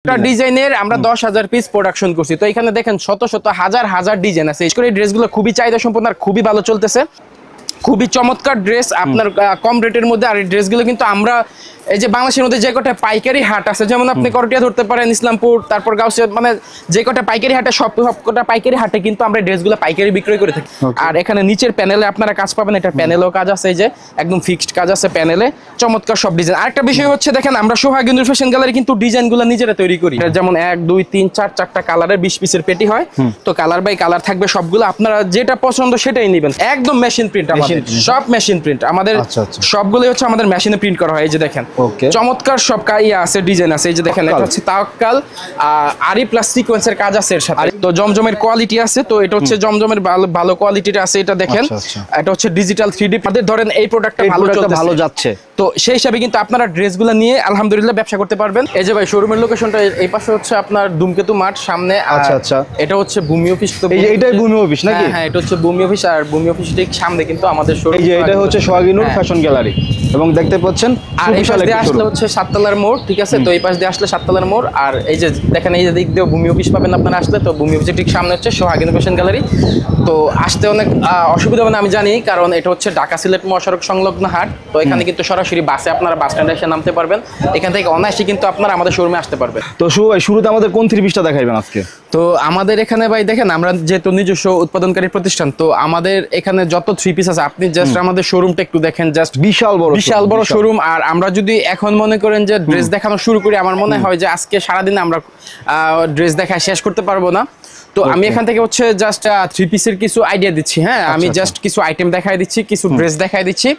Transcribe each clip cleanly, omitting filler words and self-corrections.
একটা ডিজাইনের আমরা 10,000 পিস প্রোডাকশন করছি। তো এখানে দেখেন শত শত হাজার হাজার ডিজাইন আছে। এই ড্রেসগুলো খুবই চাহিদা সম্পন্ন আর খুবই ভালো চলতেছে, খুবই চমৎকার ড্রেস আপনার কম রেটের মধ্যে। আর এই ড্রেসগুলো কিন্তু আমরা এই যে বাংলাদেশের মধ্যে যে কটা পাইকারি হাট আছে, যেমন আপনি করটিয়া ধরতে পারেন, ইসলামপুর, তারপর গাউসিয়া, মানে যে কটা পাইকারি হাটে সব কটা পাইকারি হাটে কিন্তু আমরা ড্রেসগুলো পাইকারি বিক্রয় করে থাকি। আর এখানে নিচের প্যানেলে আপনারা কাজ পাবেন, এটা প্যানেলও কাজ আছে, এই যে একদম ফিক্সড কাজ আছে প্যানেলে, চমৎকার সব ডিজাইন। আরেকটা বিষয় হচ্ছে দেখেন আমরা সোহাগী নূর ফ্যাশন গ্যালারি কিন্তু ডিজাইনগুলো নিজেরা তৈরি করি। যেমন 1 2 3 4 4টা কালারের 20 পিসের পেটি হয়, তো কালার বাই কালার থাকবে সবগুলো, আপনারা যেটা পছন্দ সেটাই নেবেন। একদম মেশিন প্রিন্ট, আমাদের সব মেশিন প্রিন্ট, আমাদের সবগুলোই হচ্ছে আমাদের মেশিনে প্রিন্ট করা হয়। এই যে দেখেন চমৎকার সব কাইয়া আছে, ডিজাইন আছে। এই যে দেখেন এটা হচ্ছে তাওয়াক্কাল আরি প্লাস সিকোয়েন্সের কাজ আছে এর সাথে। তো জমজমের কোয়ালিটি আছে, তো এটা হচ্ছে জমজমের ভালো কোয়ালিটির আছে। এটা দেখেন এটা হচ্ছে ডিজিটাল 3D। আপনাদের ধরেন এই প্রোডাক্টটা ভালো যাচ্ছে, তো সেই হিসাবে কিন্তু আপনারা ড্রেসগুলো নিয়ে আলহামদুলিল্লাহ ব্যবসা করতে পারবেন। এই যে ভাই শোরুমের লোকেশনটা এই পাশে হচ্ছে আপনার ধূমকেতু মাঠ সামনে। আচ্ছা, এটা হচ্ছে ভূমি অফিস। তো এইটাই ভূমি অফিস নাকি? হ্যাঁ, এটা হচ্ছে ভূমি অফিস। আর ভূমি অফিস ঠিক সামনে কিন্তু আমাদের শোরুম। এই যে এটা হচ্ছে সোহাগী নূর ফ্যাশন গ্যালারি, এবং দেখতে পাচ্ছেন আর এই পাশ দিয়ে আসলে হচ্ছে 7 তলার মোড়, ঠিক আছে? তো এই পাশ দিয়ে আসলে 7 তলার মোড়। আর এই যে দেখেন এই যে দিক দিয়ে ভূমি অফিস পাবেন আপনারা আসলে। তো ভূমি অফিসের ঠিক সামনে হচ্ছে সোহাগী নূর ফ্যাশন গ্যালারি। তো আসতে অনেক অসুবিধা হবে না আমি জানি, কারণ এটা হচ্ছে ঢাকা সিলেট মহাসড়ক সংলগ্ন হাট। তো এখানে কিন্তু সরাসরি বাসে আপনারা বাস স্ট্যান্ডে এসে নামতে পারবেন, এখান থেকে অনায়াসে কিন্তু আপনারা আমাদের শোরুমে আসতে পারবেন। তো শুরুতে আমাদের কোন 3 পিসটা দেখাইবেন আজকে? তো আমাদের এখানে ভাই দেখেন আমরা যেহেতু নিজস্ব উৎপাদনকারী প্রতিষ্ঠান, তো আমাদের এখানে যত 3 পিস আছে, আপনি জাস্ট আমাদের শোরুমটা একটু দেখেন, জাস্ট বিশাল বড় শোরুম। আর আমরা যদি এখন মনে করেন যে ড্রেস দেখানো শুরু করি, আমার মনে হয় যে আজকে সারাদিনে আমরা ড্রেস দেখায় শেষ করতে পারবো না। তো আমি এখান থেকে হচ্ছে জাস্ট 3 পিসের কিছু আইডিয়া দিচ্ছি। হ্যাঁ, আমি জাস্ট কিছু আইটেম দেখাই দিচ্ছি, কিছু ড্রেস দেখাই দিচ্ছি।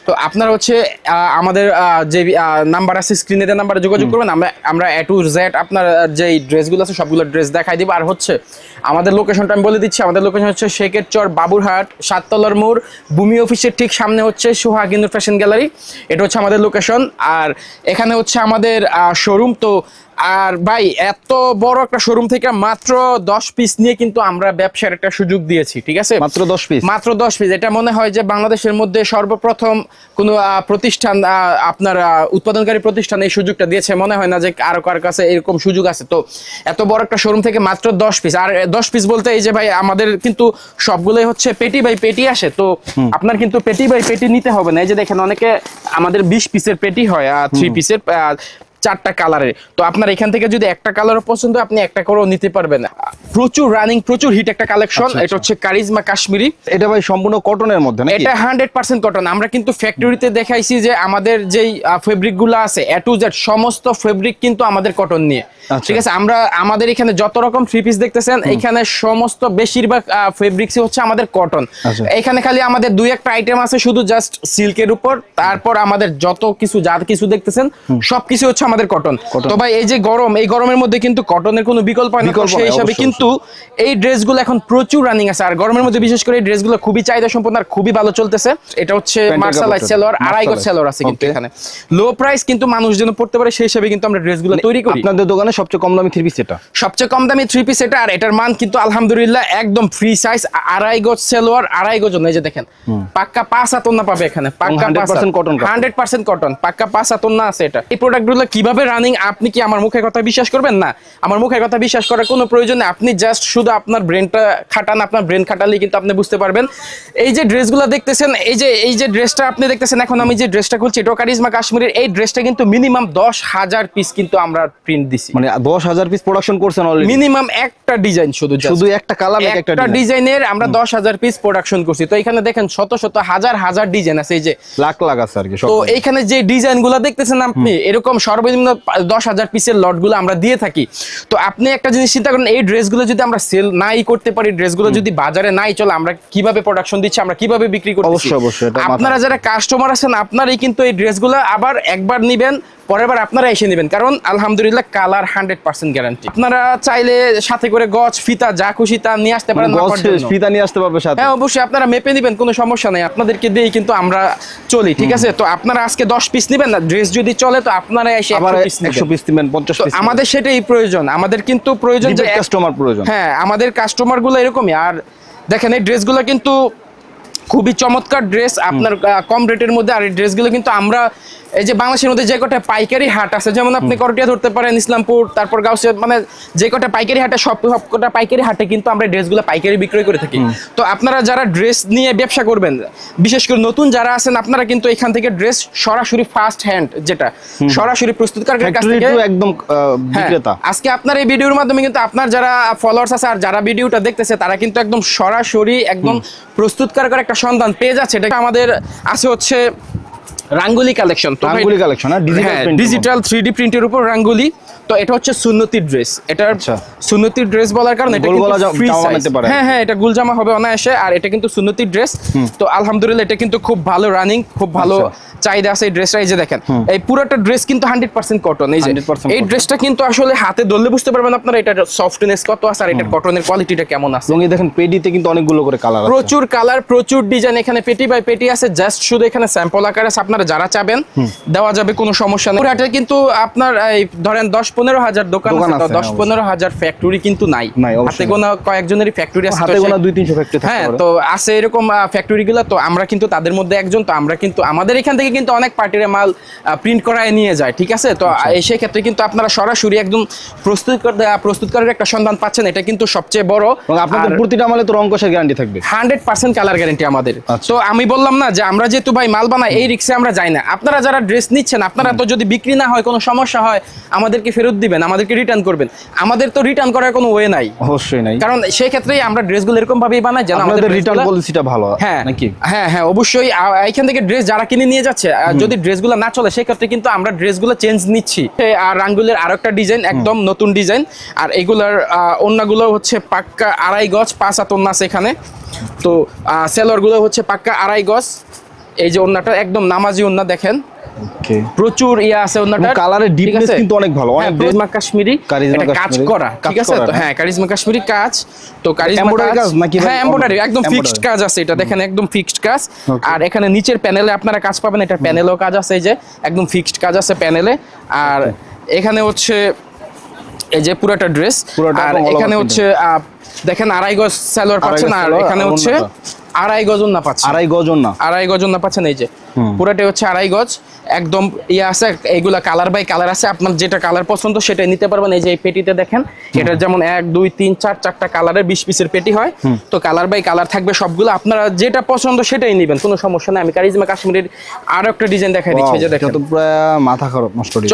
তো আপনারা হচ্ছে আমাদের যে নাম্বার আছে স্ক্রিনে, দেওয়া নাম্বারে যোগাযোগ করবেন। আমরা A to Z আপনার যে ড্রেসগুলো আছে সবগুলো ড্রেস দেখাই দিব। আর হচ্ছে আমাদের লোকেশনটা আমি বলে দিচ্ছি, আমাদের লোকেশন হচ্ছে শেখের চর, বাবুরহাট, 7 তলার মোড়, ভূমি অফিসের ঠিক সামনে হচ্ছে সোহাগী নূর ফ্যাশন গ্যালারি। এটা হচ্ছে আমাদের লোকেশন। আর এখানে হচ্ছে আমাদের শোরুম। তো আর ভাই এত বড় একটা শোরুম থেকে মাত্র 10 পিস নিয়ে কিন্তু আমরা ব্যবসার একটা সুযোগ দিয়েছি, ঠিক আছে? মাত্র 10 পিস। এটা মনে হয় যে বাংলাদেশের মধ্যে সর্বপ্রথম কোনো প্রতিষ্ঠান, আপনার উৎপাদনকারী প্রতিষ্ঠান এই সুযোগটা দিয়েছে। মনে হয় না যে আরো কার কাছে এরকম সুযোগ আছে। তো এত বড় একটা শোরুম থেকে মাত্র 10 পিস। আর 10 পিস বলতে এই যে ভাই আমাদের কিন্তু সবগুলোই হচ্ছে পেটি বাই পেটি আসে। তো আপনার কিন্তু পেটি বাই পেটি নিতে হবে না। এই যে দেখেন অনেকে আমাদের 20 পিসের পেটি হয়, 3 পিসের 4টা কালারের। তো আপনার এখান থেকে যদি একটা কালার পছন্দ আপনি একটা করেও নিতে পারবেন। প্রচুর রানিং, প্রচুর হিট একটা কালেকশন। এটা হচ্ছে কারিজমা কাশ্মীরি। এটা ভাই সম্পূর্ণ কটনের মধ্যে নাকি? এটা 100% কটন। আমরা কিন্তু ফ্যাক্টরিতে দেখাইছি যে আমাদের যেই ফেব্রিক গুলো আছে A to Z সমস্ত ফেব্রিক কিন্তু আমাদের কটন নিয়ে, ঠিক আছে? আমাদের এখানে যত রকম 3 পিস দেখতেছেন, এখানে সমস্ত বেশিরভাগ ফেব্রিক্সই হচ্ছে আমাদের কটন। এখানে খালি আমাদের 2-1টা আইটেম আছে শুধু জাস্ট সিল্কের উপর। তারপর আমাদের যত কিছু যা কিছু দেখতেছেন সবকিছু হচ্ছে আমাদের কটন। তো ভাই এই যে গরম, এই গরমের মধ্যে কিন্তু কটনের কোনো বিকল্প নেই। সেই হিসাবে কিন্তু এই ড্রেসগুলো এখন প্রচুর রানিং আছে। আর গরমের মধ্যে বিশেষ করে এই ড্রেসগুলো খুবই চাহিদা সম্পন্ন আর খুবই ভালো চলতেছে। এটা হচ্ছে মার্শালাই সেলোয়ার, আড়াই গজ সেলোয়ার আছে কিন্তু এখানে। লো প্রাইস কিন্তু মানুষ যেন পড়তে পারে সেই হিসাবে কিন্তু আমরা ড্রেসগুলো তৈরি করি। আপনাদের দোকানে সবচেয়ে কম দামি 3 পিস এটা? সবচেয়ে কম দামি 3 পিস এটা। আর এটার মান কিন্তু আলহামদুলিল্লাহ একদম ফ্রি সাইজ, আড়াই গজ সেলোয়ার, আড়াই গজ। এই যে দেখেন পাক্কা 5 হাত ওন্না পাবে এখানে, পাক্কা 100% কটন, 100% কটন, পাক্কা 5 হাত ওন্না আছে এটা। এই প্রোডাক্টগুলো কিভাবে রানিং আপনি কি আমার মুখের কথা বিশ্বাস করবেন? না, আমার মুখের কথা বিশ্বাস করার কোনো প্রয়োজন নেই। আপনি জাস্ট শুধু আপনার ব্রেনটা খাটান, আপনার ব্রেন খাটালেই কিন্তু আপনি বুঝতে পারবেন। এই যে ড্রেসগুলো দেখতেছেন, এই যে ড্রেসটা আপনি দেখতেছেন এখন আমি যে ড্রেসটা খুলছি, এটা কারিজমা কাশ্মীরের। এই ড্রেসটা কিন্তু মিনিমাম 10,000 পিস কিন্তু আমরা প্রিন্ট দিছি। মানে 10,000 পিস প্রোডাকশন করছেন অলরেডি? মিনিমাম একটা ডিজাইন, শুধু একটা কালার, একটা ডিজাইনের আমরা 10,000 পিস প্রোডাকশন করছি। তো এখানে দেখেন শত শত হাজার হাজার ডিজাইন আছে, এই যে লাখ লাখ আছে আর কি। তো এইখানে যে ডিজাইনগুলো দেখতেছেন আপনি, এরকম সর্বনিম্ন 10,000 পিসের লটগুলো আমরা দিয়ে থাকি। তো আপনি একটা জিনিস চিন্তা করেন, এই ড্রেসগুলো যদি আমরা সেল নাই করতে পারি, ড্রেসগুলো যদি বাজারে নাই চলে, আমরা কিভাবে প্রোডাকশন দিচ্ছি, আমরা কিভাবে বিক্রি করতেছি? অবশ্যই আপনারা যারা কাস্টমার আছেন আপনারাই কিন্তু এই ড্রেসগুলো আবার একবার নিবেন, পরের বার আপনারা এসে নেবেন, কারণ আলহামদুলিল্লাহ কালার 100% গ্যারান্টি। আপনারা চাইলে সাথে করে গজ ফিতা যা খুশি তা নিয়ে আসতে পারেন। ফিতা নিয়ে আসতে পারবে সাথে? হ্যাঁ অবশ্যই, আপনারা মেপে নেবেন, কোনো সমস্যা নেই, আপনাদেরকে দিয়েই কিন্তু আমরা চলি, ঠিক আছে? তো আপনারা আজকে 10 পিস নেবেন না, ড্রেস যদি চলে তো আপনারা এসে 100 পিস নেবেন, 50 পিস। আমাদের সেটাই প্রয়োজন, আমাদের কিন্তু প্রয়োজন যে কাস্টমার প্রয়োজন। হ্যাঁ, আমাদের কাস্টমার গুলো এরকমই। আর দেখেন এই ড্রেসগুলো কিন্তু খুবই চমৎকার ড্রেস আপনার কম রেটের মধ্যে। আর এই ড্রেসগুলো কিন্তু আমরা এই যে বাংলাদেশের মধ্যে যে কটা পাইকারি হাট আছে, যেমন আপনি করটিয়া ধরতে পারেন, ইসলামপুর, তারপর গাউসিয়া, মানে যে কটা পাইকারি হাটে সব কটা পাইকারি হাটে কিন্তু আমরা ড্রেসগুলো পাইকারি বিক্রয় করে থাকি। তো আপনারা যারা ড্রেস নিয়ে ব্যবসা করবেন, বিশেষ করে নতুন যারা আছেন, আপনারা কিন্তু এখান থেকে ড্রেস সরাসরি ফার্স্ট হ্যান্ড, যেটা সরাসরি প্রস্তুতকারকের কাছ থেকে একদম বিক্রেতা। আজকে আপনার এই ভিডিওর মাধ্যমে কিন্তু আপনার যারা ফলোয়ার্স আছে আর যারা ভিডিওটা দেখতেছে তারা কিন্তু একদম সরাসরি একদম প্রস্তুতকারকের একটা সন্ধান পেয়ে যাচ্ছে। এটা আমাদের আছে হচ্ছে রাঙ্গুলি কালেকশন। তো রাঙ্গুলি কালেকশন, ডিজিটাল 3D প্রিন্টের উপর রাঙ্গুলি। তো এটা হচ্ছে সুন্নতি ড্রেস। এটা সুন্নতি ড্রেস বলার কারণে এটা কিন্তু ফ্রি সাইজ। হ্যাঁ, এটা গুলজামা হবে অনায়াসে, আর এটা কিন্তু সুন্নতি ড্রেস। তো আলহামদুলিল্লাহ এটা কিন্তু খুব ভালো রানিং, খুব ভালো চাহিদা আছে এই ড্রেসটা। এই যে দেখেন, এই পুরোটা ড্রেস কিন্তু 100% কটন। এই যে এই ড্রেসটা কিন্তু আসলে হাতে ধরলে বুঝতে পারবেন আপনারা এটা সফটনেস কত আছে আর এটার কটনের কোয়ালিটিটা কেমন আছে। এবং এই দেখেন পেটিতে কিন্তু অনেকগুলো করে কালার আছে, প্রচুর কালার, প্রচুর ডিজাইন। এখানে পেটি বাই পেটি আছে, জাস্ট শুধু এখানে স্যাম্পল আকারে আছে। আপনারা যারা চাবেন দেওয়া যাবে, কোনো সমস্যা নেই। এটা কিন্তু আপনার এই ধরেন 10-15 হাজার দোকান আছে, 10-15 হাজার ফ্যাক্টরি কিন্তু নাই। হাতে গোনা কয়েকজনেরই ফ্যাক্টরি আছে, হাতে গোনা 2-300 ফ্যাক্টরি থাকে। হ্যাঁ, তো আছে এরকম ফ্যাক্টরিগুলো। তো আমরা কিন্তু তাদের মধ্যে একজন। তো আমরা কিন্তু আমাদের এখান থেকে কিন্তু অনেক পার্টির মাল প্রিন্ট করায় নিয়ে যায়, ঠিক আছে। তো সেই ক্ষেত্রে কিন্তু আপনারা সরাসরি একদম প্রস্তুতকারকের একটা সন্ধান পাচ্ছেন, এটা কিন্তু সবচেয়ে বড়। এবং আপনাদের প্রতিটা মালে তো রং কষের গ্যারান্টি থাকবে, 100% কালার গ্যারান্টি আমাদের। তো আমি বললাম না যে আমরা যেহেতু ভাই মাল বানাই, এই রিক্সে আমরা যাই না। আপনারা যারা ড্রেস নিচ্ছেন, আপনারা তো যদি বিক্রি না হয়, কোনো সমস্যা হয়, আমাদেরকে ফেরত দিবেন, আমাদেরকে রিটার্ন করবেন। আমাদের তো রিটার্ন করার কোনো ওয়ে নাই, অবশ্যই নাই, কারণ সেই ক্ষেত্রেই আমরা ড্রেসগুলো এরকম ভাবেই বানাই যেন আমাদের রিটার্ন পলিসিটা ভালো। হ্যাঁ নাকি? হ্যাঁ, অবশ্যই। এখান থেকে ড্রেস যারা কিনে নিয়ে যাচ্ছে, যদি ড্রেসগুলো না চলে সেই ক্ষেত্রে কিন্তু আমরা ড্রেসগুলো চেঞ্জ নিচ্ছি। আর রাঙ্গুলের আরো একটা ডিজাইন, একদম নতুন ডিজাইন। আর এগুলার ওন্নাগুলো হচ্ছে পাক্কা 2.5 গজ 5 হাত ওন্না আছে এখানে। তো সেলর গুলো হচ্ছে পাক্কা 2.5 গজ। এই যে ওন্নাটা একদম নামাজি ওন্না, দেখেন প্রচুর ইয়া আছে ওন্নাটা। কালারের ডিপনেস কিন্তু অনেক ভালো, অনেক কারিজমা কাশ্মীরি এটা কাজ করা, ঠিক আছে। তো হ্যাঁ, কারিজমা কাশ্মীরি কাজ। তো কারিজমা কাজ নাকি? হ্যাঁ, এমব্রয়ডারি, একদম ফিক্সড কাজ আছে। এটা দেখেন একদম ফিক্সড কাজ। আর এখানে নিচের প্যানেলে আপনারা কাজ পাবেন, এটা প্যানেলেও কাজ আছে। এই যে একদম ফিক্সড কাজ আছে প্যানেলে। আর এখানে হচ্ছে এই যে পুরোটা ড্রেস। আর এখানে হচ্ছে দেখেন 2.5 গজ সালোয়ার পাচ্ছেন, আর এখানে হচ্ছে 2.5 গজ ওন্না পাচ্ছেন। 2.5 গজ ওন্না পাচ্ছেন। এই যে পুরোটাই হচ্ছে 2.5 গজ, একদম ইয়ে আছে। এইগুলা কালার বাই কালার আছে, আপনার যেটা কালার পছন্দ সেটাই নিতে পারবেন। এই যে এই পেটিতে দেখেন, এটা যেমন 1 2 3 4 4টা কালারের 20 পিসের পেটি হয়। তো কালার বাই কালার থাকবে সবগুলো, আপনারা যেটা পছন্দ সেটাই নেবেন, কোনো সমস্যা নাই। আমি কারিজমা কাশ্মীরের আরো একটা ডিজাইন দেখাই দিচ্ছি। এই যে দেখেন, তো পুরো মাথা খারাপ নষ্ট ডিজাইন,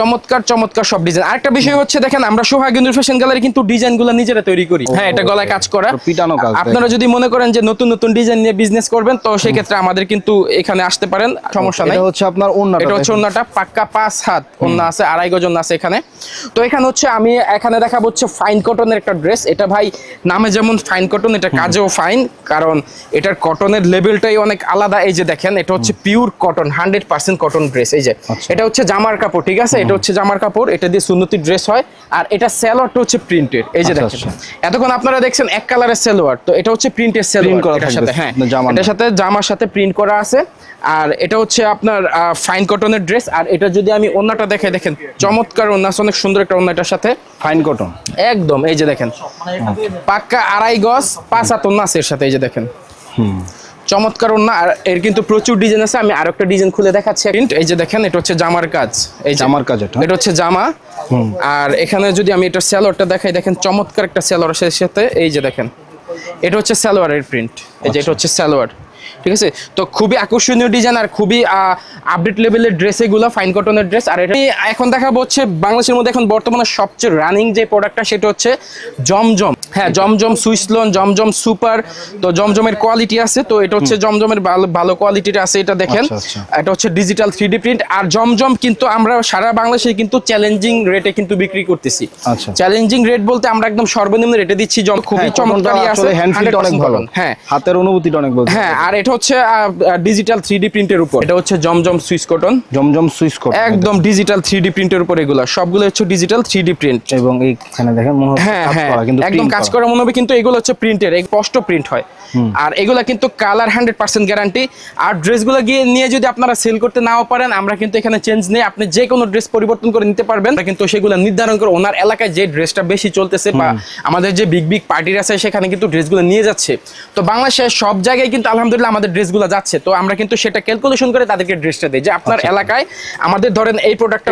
চমৎকার সব ডিজাইন। আরেকটা বিষয় হচ্ছে দেখেন, আমরা সোহাগ ইন্দুর ফ্যাশন গ্যালারি কিন্তু ডিজাইনগুলো নিজেরা তৈরি করি। হ্যাঁ, এটা গলায় কাজ করা, পিটানো কাজ। আপনারা যদি মনে করেন যে নতুন ডিজাইন নিয়ে বিজনেস করবেন, তো সেই ক্ষেত্রে আমাদের কিন্তু এখানে আসতে পারেন, সমস্যা নাই। এটা হচ্ছে আপনার ওন্নাটা, এটা হচ্ছে ওন্নাটা পাক্কা 5 হাত ওন্না আছে, 2.5 গজ ওন্না আছে এখানে। তো এখানে হচ্ছে আমি এখানে দেখাবো হচ্ছে ফাইন কটনের একটা ড্রেস। এটা ভাই নামে যেমন ফাইন কটন, এটা কাজেও ফাইন, কারণ এটার কটনের লেভেলটাই অনেক আলাদা। এই যে দেখেন, এটা হচ্ছে পিওর কটন, 100% কটন ড্রেস। এই যে এটা হচ্ছে জামার কাপড়, ঠিক আছে। এটা হচ্ছে জামার কাপড়, এটা দিয়ে সুন্নতি ড্রেস হয়। আর এটা সালোয়ারটা হচ্ছে প্রিন্টের। এই যে দেখেন, এতক্ষণ আপনারা দেখছেন এক কালারের সালোয়ার, তো এটা হচ্ছে প্রিন্টের সালোয়ার এটার সাথে। হ্যাঁ, এটার সাথে জামার সাথে প্রিন্ট করা আছে। আর এটা হচ্ছে আপনার ফাইন কটনের ড্রেস। আর এটা যদি আমি ওন্নাটা দেখাই, দেখেন চমৎকার ওন্না, অনেক সুন্দর একটা ওন্না এটার সাথে, ফাইন কটন একদম। এই যে দেখেন, পাক্কা 2.5 গজ 5 হাত ওন্না আছে এর সাথে। এই যে দেখেন, চমৎকার ওন্না। আর এর কিন্তু প্রচুর ডিজাইন আছে, আমি আরেকটা ডিজাইন খুলে দেখাচ্ছি। এই যে দেখেন, এটা হচ্ছে জামার কাজ। এই জামার কাজ, এটা হচ্ছে জামা। আর এখানে যদি আমি এটা সালোয়ারটা দেখাই, দেখেন চমৎকার একটা সালোয়ার সাথে। এই যে দেখেন, এটা হচ্ছে সালোয়ারের প্রিন্ট। এই যে এটা হচ্ছে সালোয়ার, ঠিক আছে। তো খুবই আকর্ষণীয় ডিজাইন আর খুবই আপডেট লেভেলের ড্রেস এগুলো, ফাইন কটনের ড্রেস। আর এটা এখন দেখাবো হচ্ছে বাংলাদেশের মধ্যে এখন বর্তমানে সবচেয়ে রানিং যে প্রোডাক্টটা, সেটা হচ্ছে জমজম। হ্যাঁ, জমজম সুইসলন, জমজম সুপার। তো জমজমের কোয়ালিটি আছে, তো এটা হচ্ছে জমজমের ভালো কোয়ালিটির আছে। এটা দেখেন, এটা হচ্ছে ডিজিটাল 3D প্রিন্ট। আর জমজম কিন্তু আমরা সারা বাংলাদেশে কিন্তু চ্যালেঞ্জিং রেটে কিন্তু বিক্রি করতেছি। চ্যালেঞ্জিং রেট বলতে আমরা একদম সর্বনিম্ন রেটে দিচ্ছি। খুবই চমৎকার আছে, অনেক ভালো। হ্যাঁ, হাতের অনুভূতিটা অনেক ভালো। হ্যাঁ, আর এটা হচ্ছে ডিজিটাল 3D প্রিন্টের উপর। এটা হচ্ছে জমজম সুইস কটন, একদম ডিজিটাল 3D প্রিন্টের উপর। এগুলো সবগুলো হচ্ছে ডিজিটাল 3D প্রিন্ট। এবং এইখানে দেখেন, হ্যাঁ, একদম কাজ করা মনে হবে, কিন্তু এগুলো হচ্ছে প্রিন্টের, স্পষ্ট প্রিন্ট হয়। আর এগুলা কিন্তু কালার 100% গ্যারান্টি। আর ড্রেসগুলো গিয়ে নিয়ে যদি আপনারা সেল করতে নাও পারেন, আমরা কিন্তু এখানে চেঞ্জ নেই, আপনি যে কোনো ড্রেস পরিবর্তন করে নিতে পারবেন। কিন্তু সেগুলো নির্ধারণ করে ওনার এলাকায় যে ড্রেসটা বেশি চলতেছে বা আমাদের যে বিগ বিগ পার্টির আছে সেখানে কিন্তু ড্রেসগুলো নিয়ে যাচ্ছে। তো বাংলাদেশের সব জায়গায় কিন্তু আলহামদুলিল্লাহ আমাদের ড্রেসগুলো যাচ্ছে। তো আমরা কিন্তু সেটা ক্যালকুলেশন করে তাদেরকে ড্রেসটা দিই যে আপনার এলাকায় আমাদের ধরেন এই প্রোডাক্টটা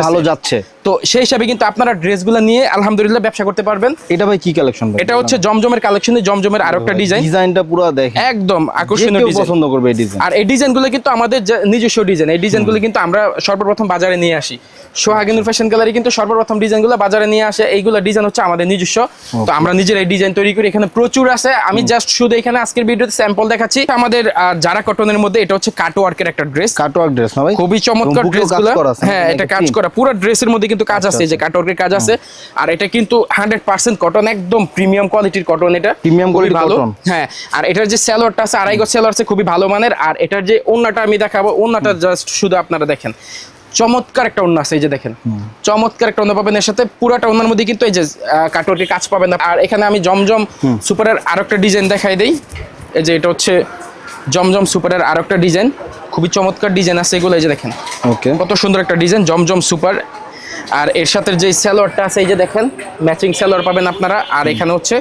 ভালো যাচ্ছে, তো সেই হিসাবে কিন্তু আপনারা ড্রেসগুলো নিয়ে আলহামদুলিল্লাহ ব্যবসা করতে পারবেন। এটা ভাই কি কালেকশন? এটা হচ্ছে জমজমের কালেকশনে জমজমের আরেকটা ডিজাইনটা পুরো দেখেন একদম আকর্ষণীয় ডিজাইন, পছন্দ করবে এই ডিজাইন। আর এই ডিজাইনগুলো কিন্তু আমাদের নিজস্ব ডিজাইন। এই ডিজাইনগুলো কিন্তু আমরা সর্বপ্রথম বাজারে নিয়ে আসি। সোহাগিনুর ফ্যাশন গ্যালারি কিন্তু সর্বপ্রথম ডিজাইনগুলো বাজারে নিয়ে আসে। এইগুলো ডিজাইন হচ্ছে আমাদের নিজস্ব। তো আমরা নিজের এই ডিজাইন তৈরি করি, এখানে প্রচুর আছে। আমি জাস্ট শুধু এখানে আজকের ভিডিওতে স্যাম্পল দেখাচ্ছি। আমাদের যারা কটনের মধ্যে এটা হচ্ছে কাটওয়ার্কের একটা ড্রেস, কাটওয়ার্ক ড্রেস না ভাই? খুবই চমৎকার ড্রেসগুলো। হ্যাঁ, এটা কাজ করা, পুরো ড্রেসের মধ্যে কিন্তু কাজ আছে, যে কাটওয়ার্কের কাজ আছে। আর এটা কিন্তু 100% কটন, একদম প্রিমিয়াম কোয়ালিটির কটন। এটা প্রিমিয়াম কোয়ালিটির কটন। হ্যাঁ, আর এটার যে সালোয়ারটা আছে আড়াই গজ সালোয়ার আছে, খুবই ভালো মানের। আর এটার যে ওন্নাটা আমি দেখাবো, ওন্নাটা জাস্ট শুধু আপনারা দেখেন, চমৎকার একটা ওন্না আছে। এই যে দেখেন, চমৎকার একটা ওন্না পাবেন এর সাথে। পুরাটা ওন্নার মধ্যে কিন্তু এই যে কাটওয়ার্কের কাজ পাবেন। আর এখানে আমি জমজম সুপারের আরেকটা ডিজাইন দেখাই দেই। এই যে এটা হচ্ছে জমজম সুপারের আরেকটা ডিজাইন, খুবই চমৎকার ডিজাইন আছে এগুলো। এই যে দেখেন কত সুন্দর একটা ডিজাইন, জমজম সুপার। আর এর সাথে যে সালোয়ারটা আছে, এই যে দেখেন ম্যাচিং সালোয়ার পাবেন আপনারা। আর এখানে হচ্ছে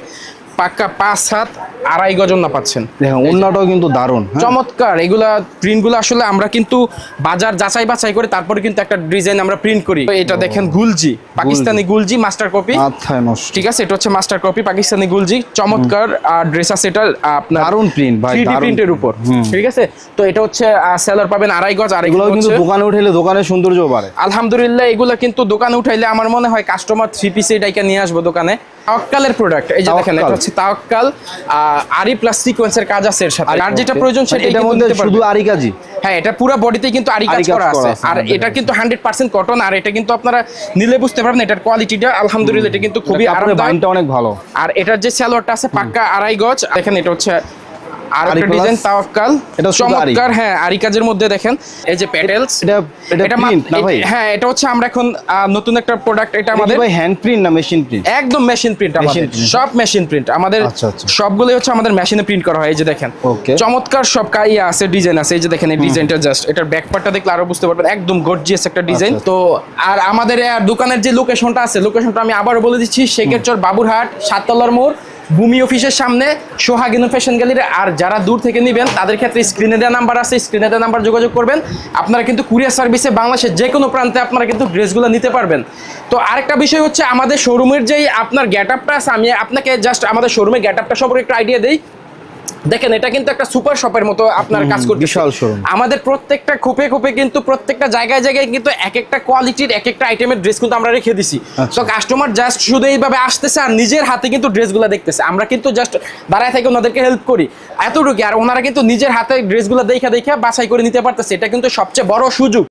পাক্কা 5 হাত আড়াই গজ ওন্না পাচ্ছেন। দেখেন ওন্নাটাও কিন্তু দারুণ চমৎকার। এগুলা প্রিন্টগুলো আসলে আমরা কিন্তু বাজার যাচাই বাছাই করে তারপরে কিন্তু একটা ডিজাইন আমরা প্রিন্ট করি। এটা দেখেন গুলজি, পাকিস্তানি গুলজি মাস্টার কপি। ঠিক আছে, এটা হচ্ছে মাস্টার কপি পাকিস্তানি গুলজি। চমৎকার ড্রেস আছে এটা, আপনার দারুণ প্রিন্ট ভাই, 3D প্রিন্টের উপর। ঠিক আছে, তো এটা হচ্ছে সেলার পাবেন আড়াই গজ। আর এগুলো কিন্তু দোকানে উঠাইলে দোকানের সৌন্দর্য বাড়ে আলহামদুলিল্লাহ। এগুলো কিন্তু দোকানে উঠাইলে আমার মনে হয় কাস্টমার 3 পিস এটাকে নিয়ে আসবো দোকানে। তাওয়াক্কালের প্রোডাক্ট, এই যে দেখেন, এটা হচ্ছে তাওয়াক্কাল আরি প্লাস সিকোয়েন্সের কাজ আছে এর সাথে। আর যেটা প্রয়োজন সেটা এটার মধ্যে শুধু আরি কাজই। হ্যাঁ, এটা পুরো বডিতে কিন্তু আরি কাজ করা আছে। আর এটা কিন্তু 100% কটন। আর এটা কিন্তু আপনারা নিলে বুঝতে পারবেন এটার কোয়ালিটিটা আলহামদুলিল্লাহ, এটা কিন্তু খুবই আরামদায়ক, অনেক ভালো। আর এটার যে সালোয়ারটা আছে পাক্কা আড়াই গজ। দেখেন এটা হচ্ছে আর একটা ডিজাইন তাওয়াক্কাল, এটা চমৎকার। হ্যাঁ, আরি কাজের মধ্যে দেখেন এই যে প্যাটেলস, এটা প্রিন্ট না ভাই? হ্যাঁ, এটা হচ্ছে আমরা এখন নতুন একটা প্রোডাক্ট। এটা আমাদের ভাই হ্যান্ড প্রিন্ট না মেশিন প্রিন্ট? একদম মেশিন প্রিন্ট, আমাদের সব মেশিন প্রিন্ট। আমাদের সবগুলোই হচ্ছে আমাদের মেশিনে প্রিন্ট করা হয়। এই যে দেখেন চমৎকার সব কাইয়া আছে, ডিজাইন আছে। এই যে দেখেন এই ডিজাইনটা জাস্ট, এটার ব্যাক পার্টটা দেখলে আরো বুঝতে পারবেন, একদম গর্জিয়াস একটা ডিজাইন। তো আর আমাদের দোকানের যে লোকেশনটা আছে, লোকেশনটা আমি আবারও বলে দিচ্ছি, শেখেরচর বাবুরহাট 7 তলার মোড়, ভূমি অফিসের সামনে, সোহাগিনুর ফ্যাশন গ্যালারি। আর যারা দূর থেকে নেবেন তাদের ক্ষেত্রে স্ক্রিনে দেওয়া নাম্বার আছে, স্ক্রিনে দেওয়া নাম্বার যোগাযোগ করবেন। আপনারা কিন্তু কুরিয়ার সার্ভিসে বাংলাদেশের যে কোনো প্রান্তে আপনারা কিন্তু ড্রেসগুলো নিতে পারবেন। তো আরেকটা বিষয় হচ্ছে আমাদের শোরুমের যেই আপনার গেট আপটা আছে, আমি আপনাকে জাস্ট আমাদের শোরুমের গেট আপটা সম্পর্কে একটা আইডিয়া দিই। দেখেন, এটা কিন্তু একটা সুপার শপের মতো আপনার কাজ করতে। বিশাল শোরুম। আমাদের প্রত্যেকটা খোপে খোপে কিন্তু প্রত্যেকটা জায়গায় জায়গায় কিন্তু এক একটা কোয়ালিটির এক একটা আইটেমের ড্রেস কিন্তু আমরা রেখে দিছি। তো কাস্টমার জাস্ট শুধু এইভাবে আসতেছে আর নিজের হাতে কিন্তু ড্রেসগুলো দেখতেছে। আমরা কিন্তু জাস্ট দাঁড়ায় থেকে ওনাদেরকে হেল্প করি এতটুকু। আর ওনারা কিন্তু নিজের হাতে ড্রেসগুলো দেখা বাছাই করে নিতে পারতেছে। এটা কিন্তু সবচেয়ে বড় সুযোগ।